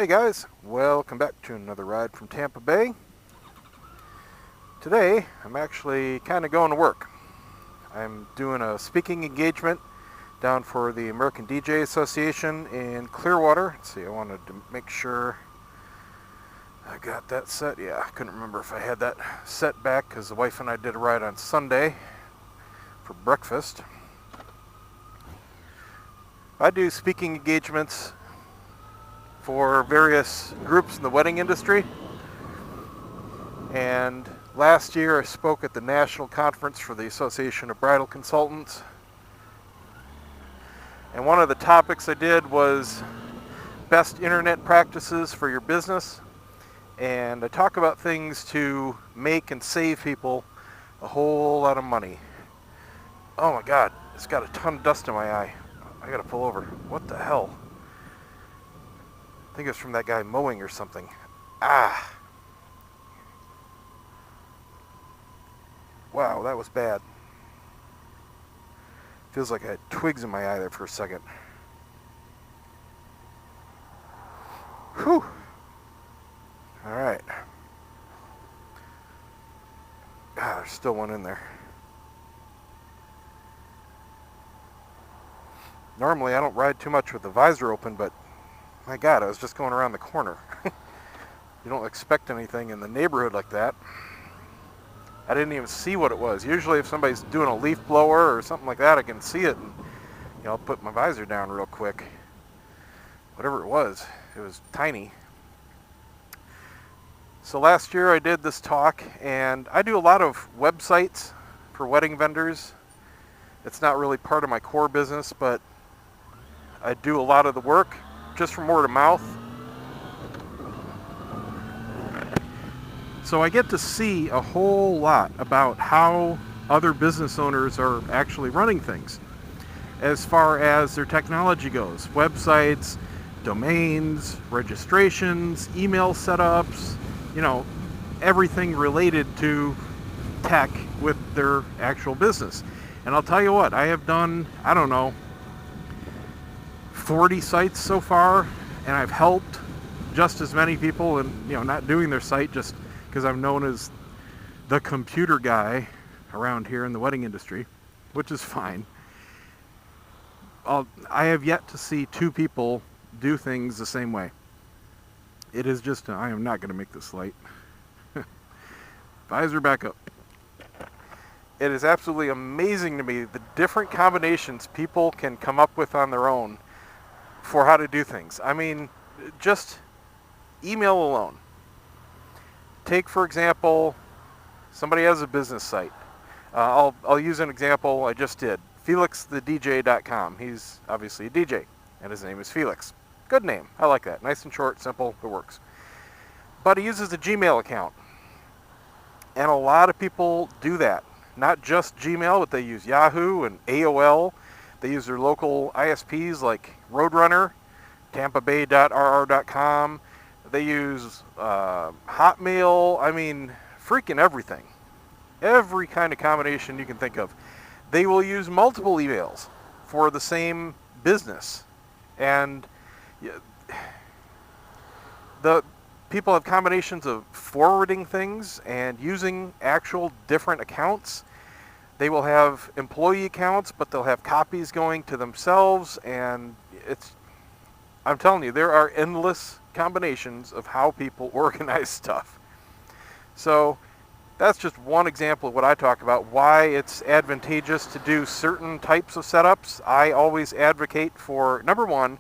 Hey guys, welcome back to another ride from Tampa Bay. Today I'm actually kind of going to work. I'm doing a speaking engagement down for the American DJ Association in Clearwater. Let's see, I wanted to make sure I got that set. Yeah, I couldn't remember if I had that set back because the wife and I did a ride on Sunday for breakfast. I do speaking engagements for various groups in the wedding industry, and last year I spoke at the national conference for the Association of Bridal Consultants, and one of the topics I did was best internet practices for your business, and I talk about things to make and save people a whole lot of money. Oh my god, it's got a ton of dust in my eye. I gotta pull over. What the hell? I think it's from that guy mowing or something. Ah! Wow, that was bad. Feels like I had twigs in my eye there for a second. Whew! Alright. Ah, there's still one in there. Normally I don't ride too much with the visor open, but my god, I was just going around the corner. You don't expect anything in the neighborhood like that. I didn't even see what it was. Usually if somebody's doing a leaf blower or something like that, I can see it and I'll put my visor down real quick. Whatever it was tiny. So last year I did this talk, and I do a lot of websites for wedding vendors. It's not really part of my core business, but I do a lot of the work just from word of mouth. So I get to see a whole lot about how other business owners are actually running things as far as their technology goes. Websites, domains, registrations, email setups, everything related to tech with their actual business. And I'll tell you what, I have done, 40 sites so far, and I've helped just as many people in, not doing their site just because I'm known as the computer guy around here in the wedding industry, which is fine. I have yet to see two people do things the same way. It is just, I am not going to make this light. Visor back up. It is absolutely amazing to me the different combinations people can come up with on their own for how to do things. I mean, just email alone. Take, for example, somebody has a business site. I'll use an example I just did. FelixTheDJ.com. He's obviously a DJ, and his name is Felix. Good name. I like that. Nice and short, simple, it works. But he uses a Gmail account. And a lot of people do that. Not just Gmail, but they use Yahoo and AOL. They use their local ISPs like Roadrunner, TampaBay.rr.com. They use Hotmail. I mean, freaking everything. Every kind of combination you can think of. They will use multiple emails for the same business. And the people have combinations of forwarding things and using actual different accounts. They will have employee accounts, but they'll have copies going to themselves, and I'm telling you, there are endless combinations of how people organize stuff. So that's just one example of what I talk about, why it's advantageous to do certain types of setups. I always advocate for, number one,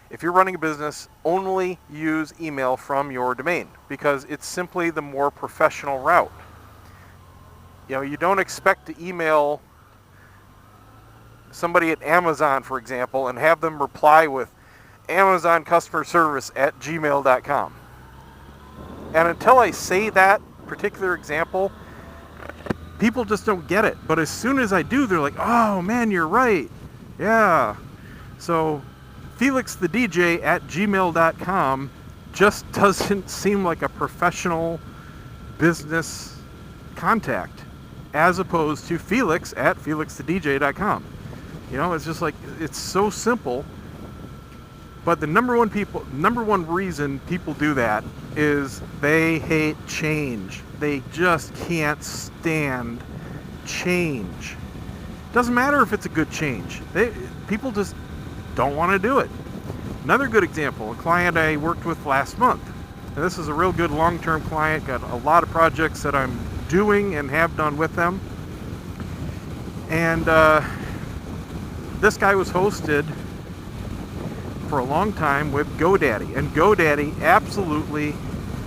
if you're running a business, only use email from your domain, because it's simply the more professional route. You don't expect to email somebody at Amazon, for example, and have them reply with Amazon customer service at gmail.com. And until I say that particular example, people just don't get it. But as soon as I do, they're like, oh man, you're right. Yeah. So FelixTheDJ at gmail.com just doesn't seem like a professional business contact, as opposed to Felix at FelixTheDJ.com. It's just like, it's so simple. But the number one reason people do that is they hate change. They just can't stand change. Doesn't matter if it's a good change. People just don't want to do it. Another good example, a client I worked with last month. And this is a real good long-term client, got a lot of projects that I'm doing and have done with them. And this guy was hosted for a long time with GoDaddy, and GoDaddy absolutely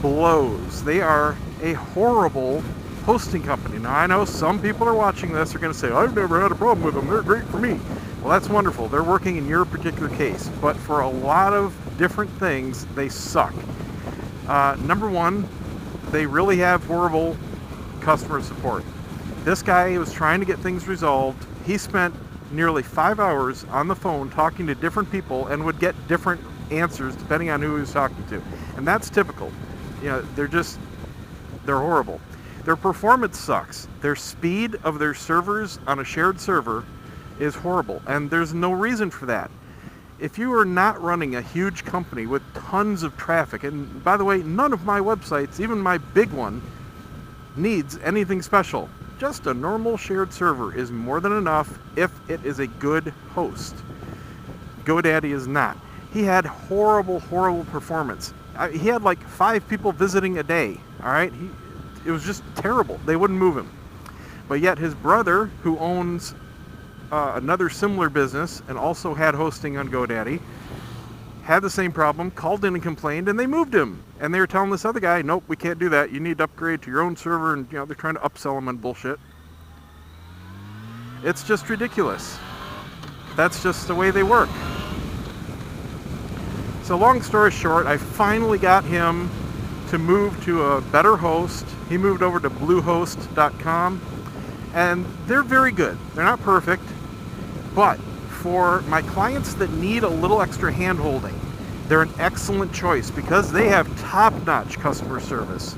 blows. They are a horrible hosting company. Now, I know some people are watching this are going to say, I've never had a problem with them, they're great for me. Well, that's wonderful. They're working in your particular case, but for a lot of different things, they suck. Number one, they really have horrible customer support. This guy was trying to get things resolved. He spent nearly 5 hours on the phone talking to different people and would get different answers depending on who he was talking to. And that's typical. You know, they're horrible. Their performance sucks. Their speed of their servers on a shared server is horrible, and there's no reason for that. If you are not running a huge company with tons of traffic, and by the way, none of my websites, even my big one, needs anything special. Just a normal shared server is more than enough if it is a good host. GoDaddy is not. He had horrible performance. He had like 5 people visiting a day, all right? It was just terrible. They wouldn't move him. But yet his brother, who owns another similar business and also had hosting on GoDaddy, had the same problem, called in and complained, and they moved him. And they were telling this other guy, nope, we can't do that. You need to upgrade to your own server, and they're trying to upsell him on bullshit. It's just ridiculous. That's just the way they work. So long story short, I finally got him to move to a better host. He moved over to bluehost.com, and they're very good. They're not perfect, but for my clients that need a little extra hand-holding, they're an excellent choice because they have top-notch customer service.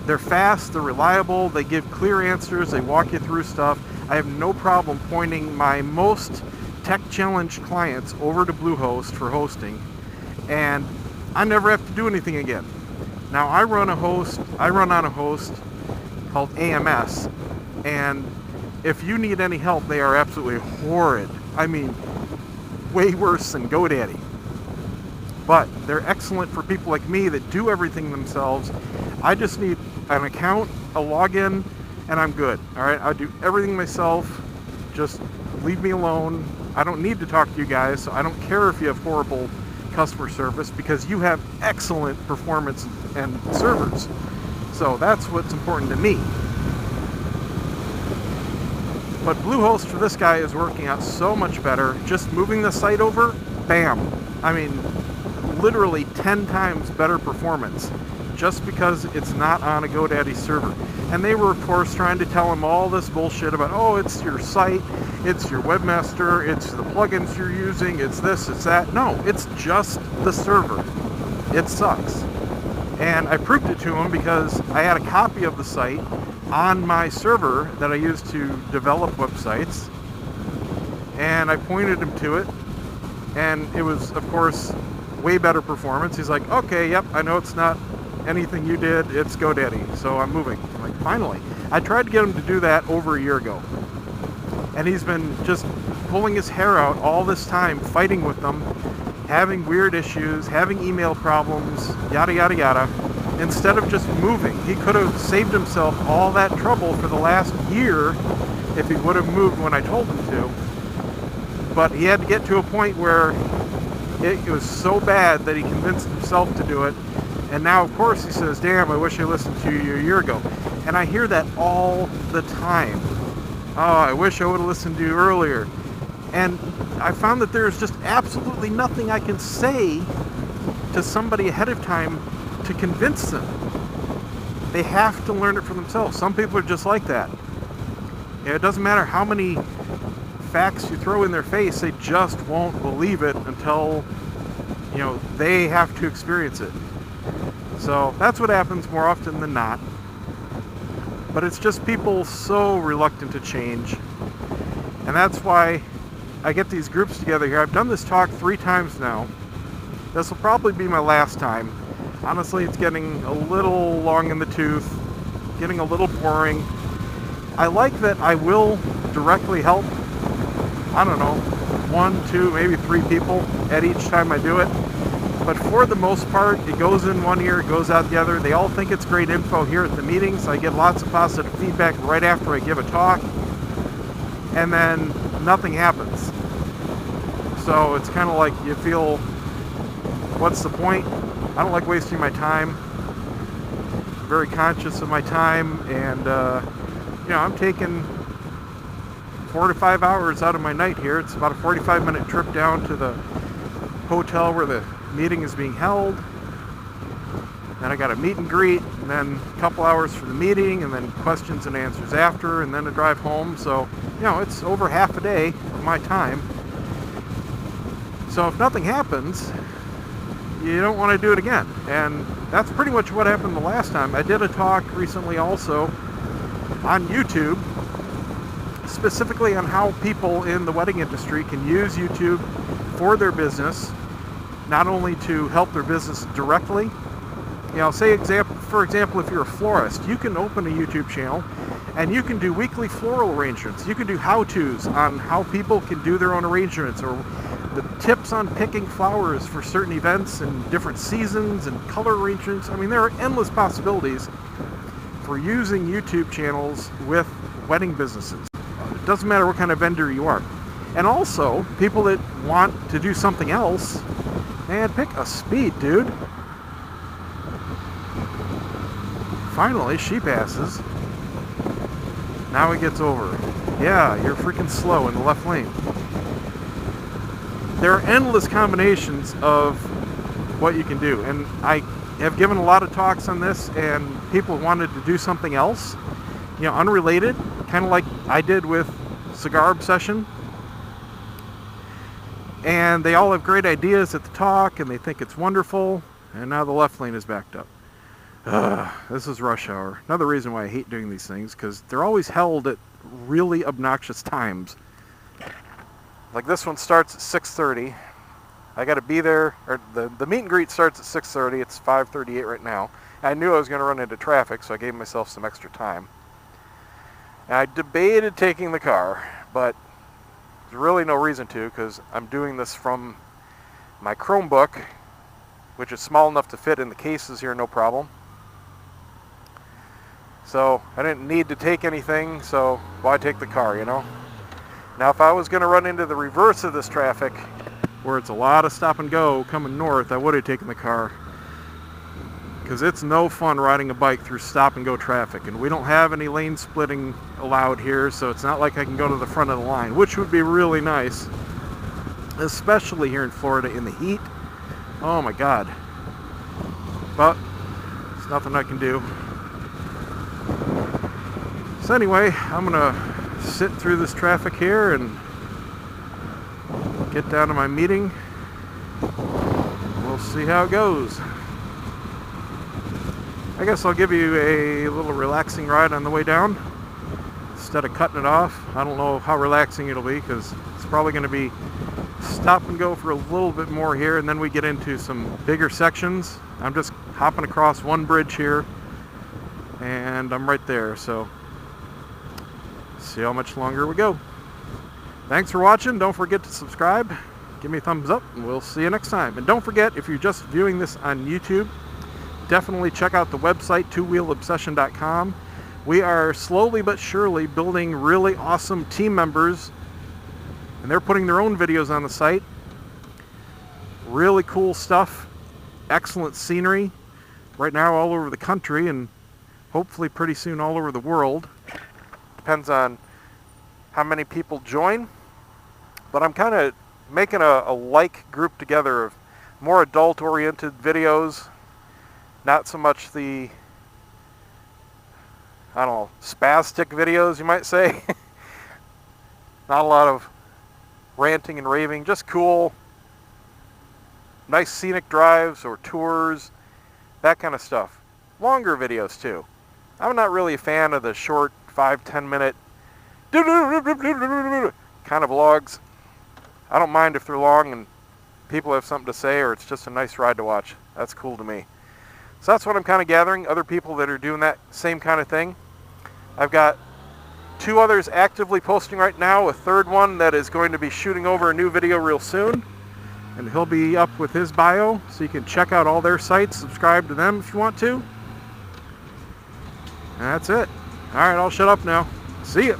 They're fast, they're reliable, they give clear answers, they walk you through stuff. I have no problem pointing my most tech-challenged clients over to Bluehost for hosting, and I never have to do anything again. Now, I run on a host called AMS, and if you need any help, they are absolutely horrid. I mean, way worse than GoDaddy. But they're excellent for people like me that do everything themselves. I just need an account, a login, and I'm good. All right, I do everything myself. Just leave me alone. I don't need to talk to you guys, so I don't care if you have horrible customer service because you have excellent performance and servers. So that's what's important to me. But Bluehost for this guy is working out so much better. Just moving the site over, bam. I mean, literally 10 times better performance just because it's not on a GoDaddy server. And they were, of course, trying to tell him all this bullshit about, oh, it's your site, it's your webmaster, it's the plugins you're using, it's this, it's that. No, it's just the server. It sucks. And I proved it to him because I had a copy of the site on my server that I use to develop websites, and I pointed him to it, and it was, of course, way better performance. He's like, okay, yep, I know it's not anything you did, it's GoDaddy, so I'm moving. I'm like, finally. I tried to get him to do that over a year ago, and he's been just pulling his hair out all this time, fighting with them, having weird issues, having email problems, yada yada yada. Instead of just moving, he could have saved himself all that trouble for the last year if he would have moved when I told him to. But he had to get to a point where it was so bad that he convinced himself to do it. And now, of course, he says, damn, I wish I listened to you a year ago. And I hear that all the time. Oh, I wish I would have listened to you earlier. And I found that there's just absolutely nothing I can say to somebody ahead of time to convince them. They have to learn it for themselves. Some people are just like that. It doesn't matter how many facts you throw in their face, they just won't believe it until, they have to experience it. So that's what happens more often than not. But it's just people so reluctant to change. And that's why I get these groups together here. I've done this talk 3 times now. This will probably be my last time. Honestly, it's getting a little long in the tooth, getting a little boring. I like that I will directly help, I don't know, 1, 2, maybe 3 people at each time I do it. But for the most part, it goes in one ear, it goes out the other. They all think it's great info here at the meetings. I get lots of positive feedback right after I give a talk, and then nothing happens. So it's kind of like you feel, what's the point? I don't like wasting my time. Very conscious of my time, and I'm taking 4 to 5 hours out of my night here. It's about a 45-minute trip down to the hotel where the meeting is being held. Then I got a meet and greet, and then a couple hours for the meeting, and then questions and answers after, and then a drive home. So, it's over half a day of my time. So if nothing happens, you don't want to do it again. And that's pretty much what happened the last time. I did a talk recently also on YouTube, specifically on how people in the wedding industry can use YouTube for their business, not only to help their business directly. For example, if you're a florist, you can open a YouTube channel and you can do weekly floral arrangements. You can do how-tos on how people can do their own arrangements, or the tips on picking flowers for certain events and different seasons and color arrangements. I mean, there are endless possibilities for using YouTube channels with wedding businesses. It doesn't matter what kind of vendor you are. And also, people that want to do something else, man, pick a speed, dude. Finally, she passes. Now he gets over. Yeah, you're freaking slow in the left lane. There are endless combinations of what you can do. And I have given a lot of talks on this, and people wanted to do something else, unrelated, kind of like I did with Cigar Obsession. And they all have great ideas at the talk, and they think it's wonderful. And now the left lane is backed up. This is rush hour. Another reason why I hate doing these things, because they're always held at really obnoxious times. Like this one starts at 6:30. I got to be there, or the meet and greet starts at 6:30. It's 5:38 right now. I knew I was going to run into traffic, so I gave myself some extra time. And I debated taking the car, but there's really no reason to, because I'm doing this from my Chromebook, which is small enough to fit in the cases here, no problem. So I didn't need to take anything, so why take the car, Now if I was going to run into the reverse of this traffic, where it's a lot of stop and go coming north, I would have taken the car. Because it's no fun riding a bike through stop and go traffic, and we don't have any lane splitting allowed here, so it's not like I can go to the front of the line, which would be really nice, especially here in Florida in the heat. Oh my God. But there's nothing I can do. So anyway, I'm gonna sit through this traffic here and get down to my meeting. We'll see how it goes. I guess I'll give you a little relaxing ride on the way down instead of cutting it off. I don't know how relaxing it'll be, because it's probably going to be stop and go for a little bit more here, and then we get into some bigger sections. I'm just hopping across one bridge here, and I'm right there, so see how much longer we go. Thanks for watching. Don't forget to subscribe, give me a thumbs up, and we'll see you next time. And don't forget, if you're just viewing this on YouTube, definitely check out the website, TwoWheelObsession.com. We are slowly but surely building really awesome team members, and they're putting their own videos on the site. Really cool stuff, excellent scenery right now all over the country, and hopefully pretty soon all over the world. Depends on how many people join, but I'm kind of making a like group together of more adult oriented videos, not so much the, I don't know, spastic videos you might say. Not a lot of ranting and raving, just cool, nice scenic drives or tours, that kind of stuff. Longer videos too. I'm not really a fan of the short 5-10 minute kind of vlogs. I don't mind if they're long and people have something to say, or it's just a nice ride to watch. That's cool to me. So that's what I'm kind of gathering, other people that are doing that same kind of thing. I've got 2 others actively posting right now, a 3rd one that is going to be shooting over a new video real soon. And he'll be up with his bio, so you can check out all their sites, subscribe to them if you want to. And that's it. Alright, I'll shut up now. See ya.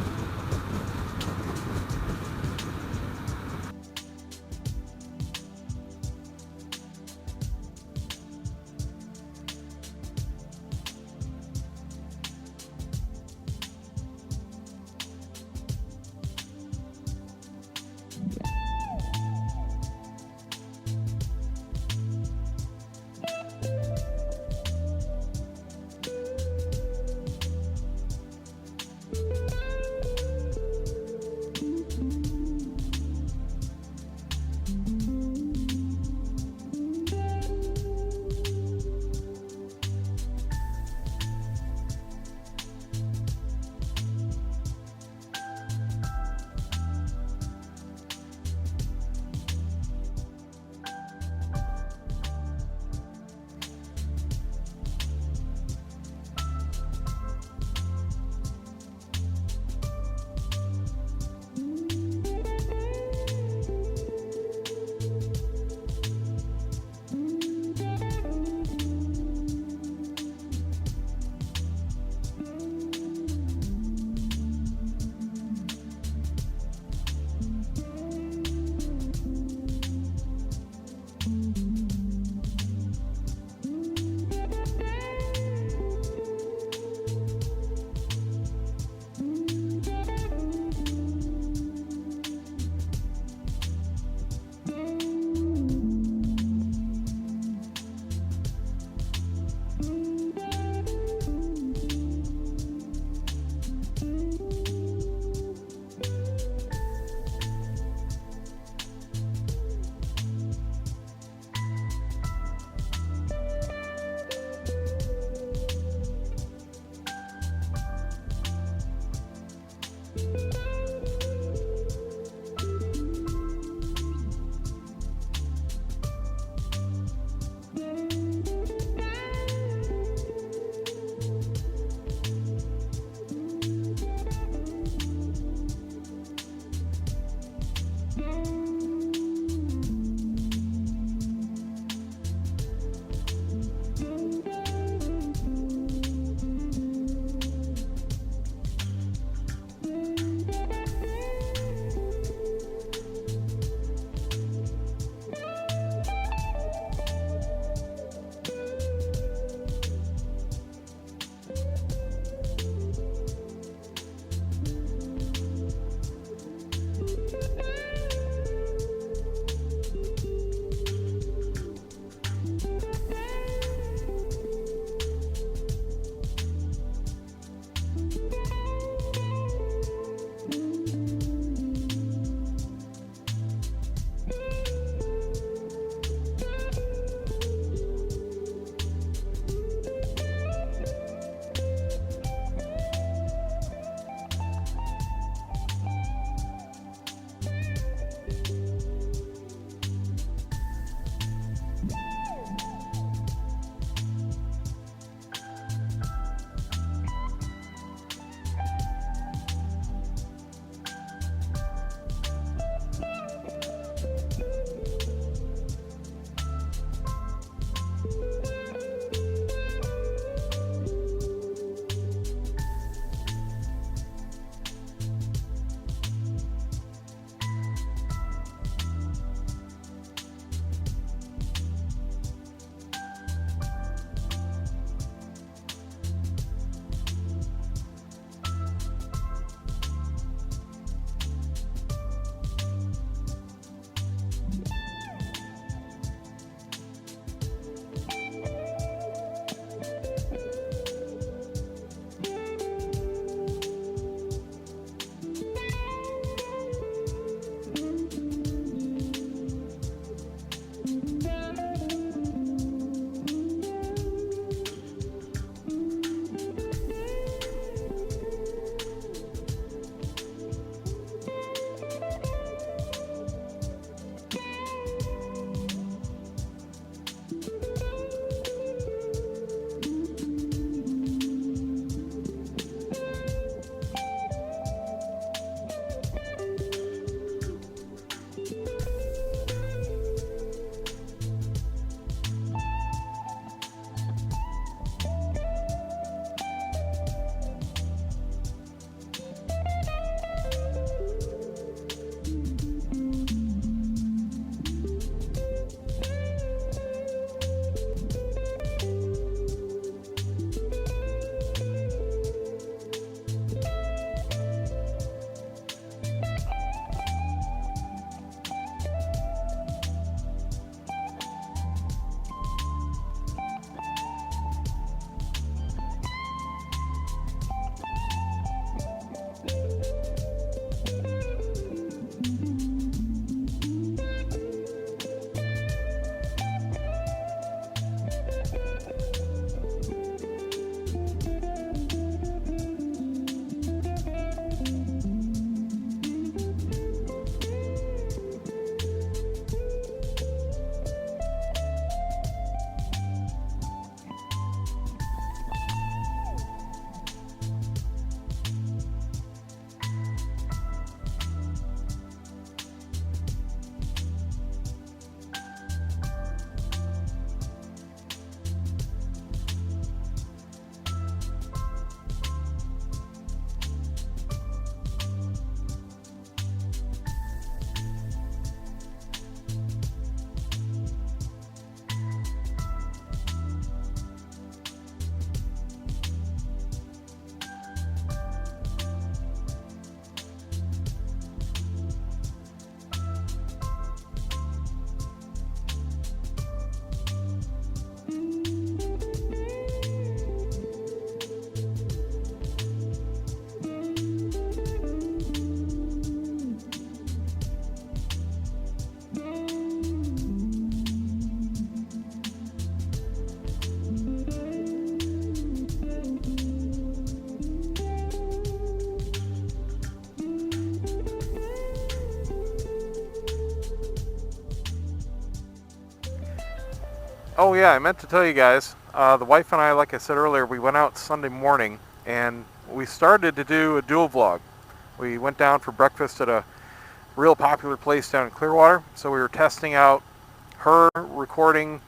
Oh yeah, I meant to tell you guys, the wife and I, like I said earlier, we went out Sunday morning and we started to do a dual vlog. We went down for breakfast at a real popular place down in Clearwater, so we were testing out her recording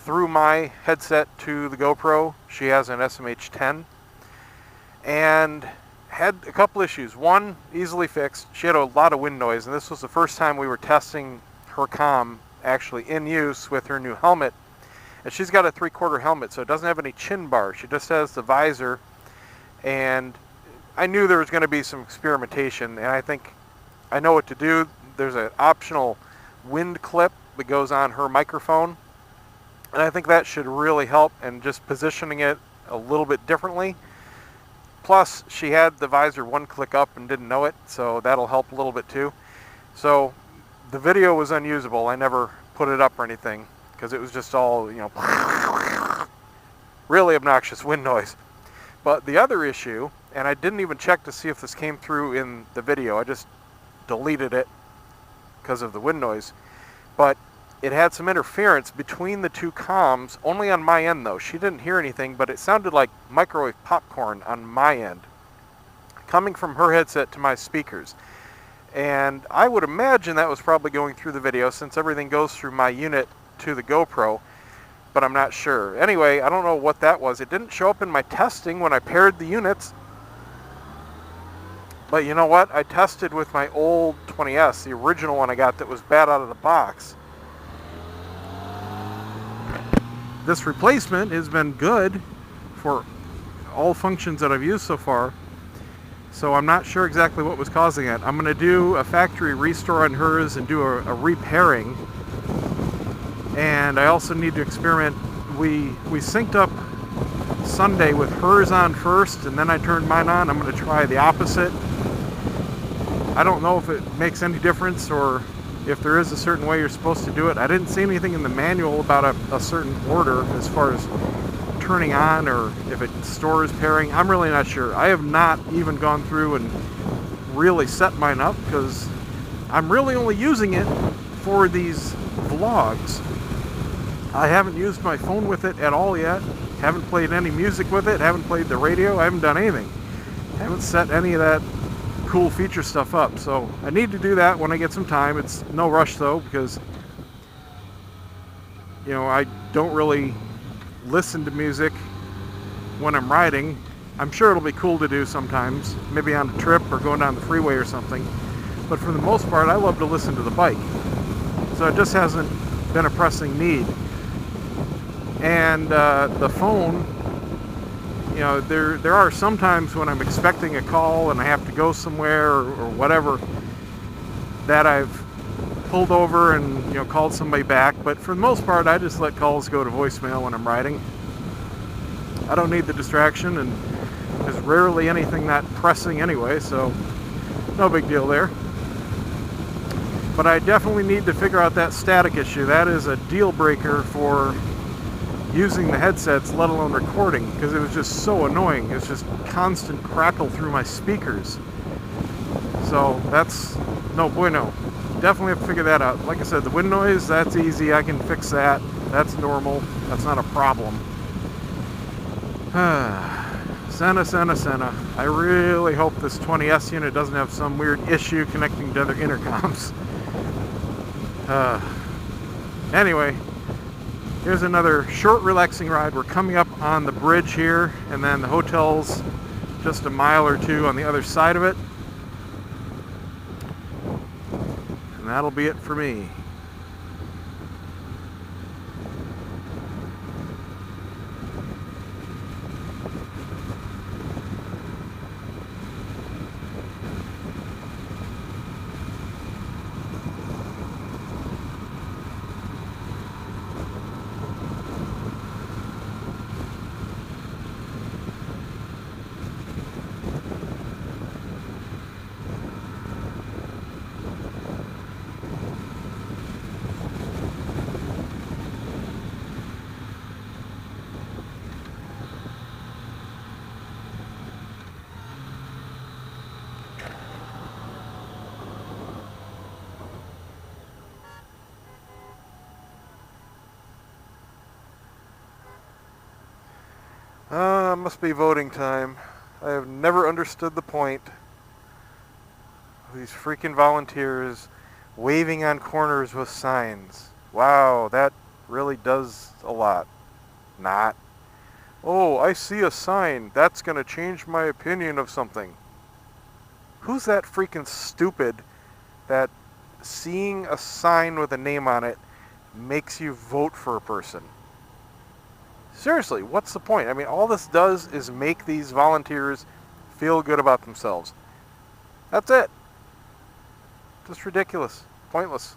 through my headset to the GoPro. She has an SMH10 and had a couple issues. One, easily fixed. She had a lot of wind noise, and this was the first time we were testing her comm actually in use with her new helmet. And she's got a 3/4 helmet, so it doesn't have any chin bar. She just has the visor, and I knew there was going to be some experimentation, and I think I know what to do. There's an optional wind clip that goes on her microphone, and I think that should really help, and just positioning it a little bit differently. Plus, she had the visor one click up and didn't know it, so that'll help a little bit too. So the video was unusable. I never put it up or anything because it was just all, you know, really obnoxious wind noise. But the other issue, and I didn't even check to see if this came through in the video, I just deleted it because of the wind noise, but it had some interference between the two comms, only on my end though. She didn't hear anything, but it sounded like microwave popcorn on my end, coming from her headset to my speakers. And I would imagine that was probably going through the video since everything goes through my unit to the GoPro, but I'm not sure. Anyway, I don't know what that was. It didn't show up in my testing when I paired the units. But you know what? I tested with my old 20S, the original one I got that was bad out of the box. This replacement has been good for all functions that I've used so far. So I'm not sure exactly what was causing it. I'm going to do a factory restore on hers and do a repairing. And I also need to experiment. We synced up Sunday with hers on first, and then I turned mine on. I'm going to try the opposite. I don't know if it makes any difference or if there is a certain way you're supposed to do it. I didn't see anything in the manual about a certain order as far as turning on or if it stores pairing. I'm really not sure. I have not even gone through and really set mine up because I'm really only using it for these vlogs. I haven't used my phone with it at all yet. Haven't played any music with it. Haven't played the radio. I haven't done anything. Haven't set any of that cool feature stuff up. So I need to do that when I get some time. It's no rush though, because you know, I don't really listen to music when I'm riding. I'm sure it'll be cool to do sometimes, maybe on a trip or going down the freeway or something. But for the most part, I love to listen to the bike. So it just hasn't been a pressing need. And the phone, you know, there are some times when I'm expecting a call and I have to go somewhere or whatever, that I've pulled over and, you know, called somebody back. But for the most part, I just let calls go to voicemail when I'm riding. I don't need the distraction, and there's rarely anything that pressing anyway, so no big deal there. But I definitely need to figure out that static issue. That is a deal breaker for using the headsets, let alone recording, because it was just so annoying. It's just constant crackle through my speakers. So that's no bueno. Definitely have to figure that out. Like I said, the wind noise, that's easy. I can fix that. That's normal. That's not a problem. Senna. I really hope this 20S unit doesn't have some weird issue connecting to other intercoms. Anyway, here's another short, relaxing ride. We're coming up on the bridge here, and then the hotel's just a mile or two on the other side of it. And that'll be it for me. Must be voting time. I have never understood the point of these freaking volunteers waving on corners with signs. Wow, that really does a lot. Not. Oh, I see a sign. That's going to change my opinion of something. Who's that freaking stupid that seeing a sign with a name on it makes you vote for a person? Seriously, what's the point? I mean, all this does is make these volunteers feel good about themselves. That's it. Just ridiculous. Pointless.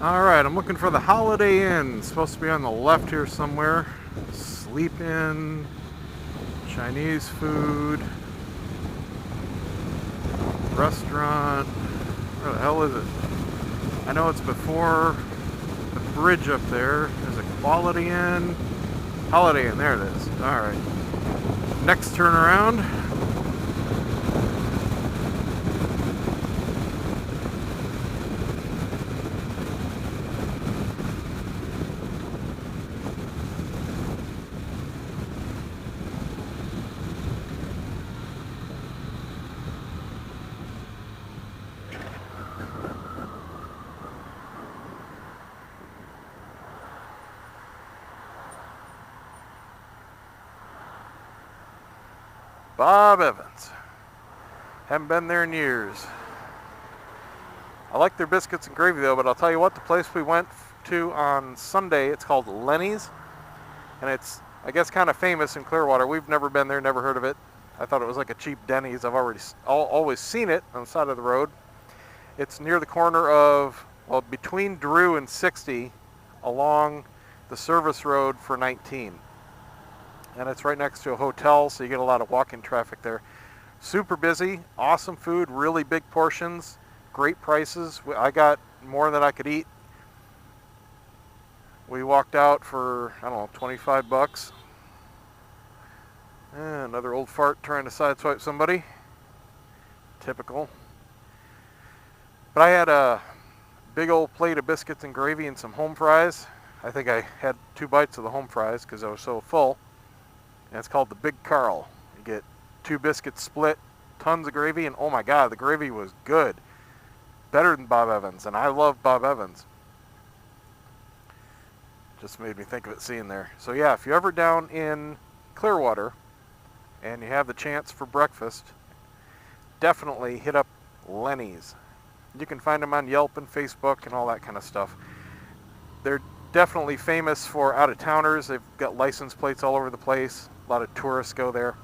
Alright, I'm looking for the Holiday Inn. It's supposed to be on the left here somewhere. Sleep in, Chinese food, restaurant. Where the hell is it? I know it's before the bridge up there. There's a Quality Inn. Holiday Inn, there it is. Alright. Next turnaround. Bob Evans. Haven't been there in years. I like their biscuits and gravy though, but I'll tell you what, the place we went to on Sunday, it's called Lenny's, and it's, I guess, kind of famous in Clearwater. We've never been there, never heard of it. I thought it was like a cheap Denny's. I've always seen it on the side of the road. It's near the corner of, well, between Drew and 60 along the service road for 19. And it's right next to a hotel, so you get a lot of walk-in traffic there. Super busy, awesome food, really big portions, great prices. I got more than I could eat. We walked out for, I don't know, 25 bucks. And another old fart trying to sideswipe somebody. Typical. But I had a big old plate of biscuits and gravy and some home fries. I think I had 2 bites of the home fries because I was so full. And it's called the Big Carl. You get 2 biscuits split, tons of gravy, and oh my God, the gravy was good. Better than Bob Evans, and I love Bob Evans. Just made me think of it seeing there. So yeah, if you're ever down in Clearwater and you have the chance for breakfast, definitely hit up Lenny's. You can find them on Yelp and Facebook and all that kind of stuff. They're definitely famous for out-of-towners. They've got license plates all over the place. A lot of tourists go there.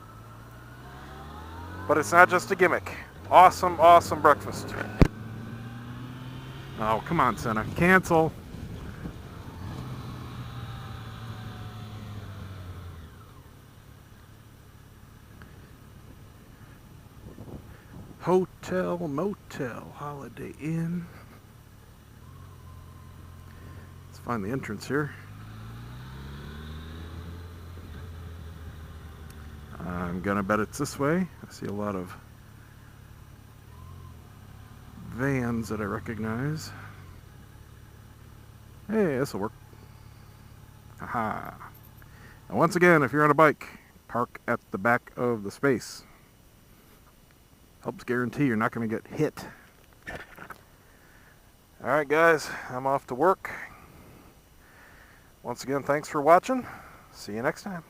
But it's not just a gimmick. Awesome, awesome breakfast. Oh, come on, Senna. Cancel. Hotel, motel, Holiday Inn. Let's find the entrance here. I'm gonna bet it's this way. I see a lot of vans that I recognize. Hey, this'll work. Aha. And once again, if you're on a bike, park at the back of the space. Helps guarantee you're not going to get hit. Alright guys, I'm off to work. Once again, thanks for watching. See you next time.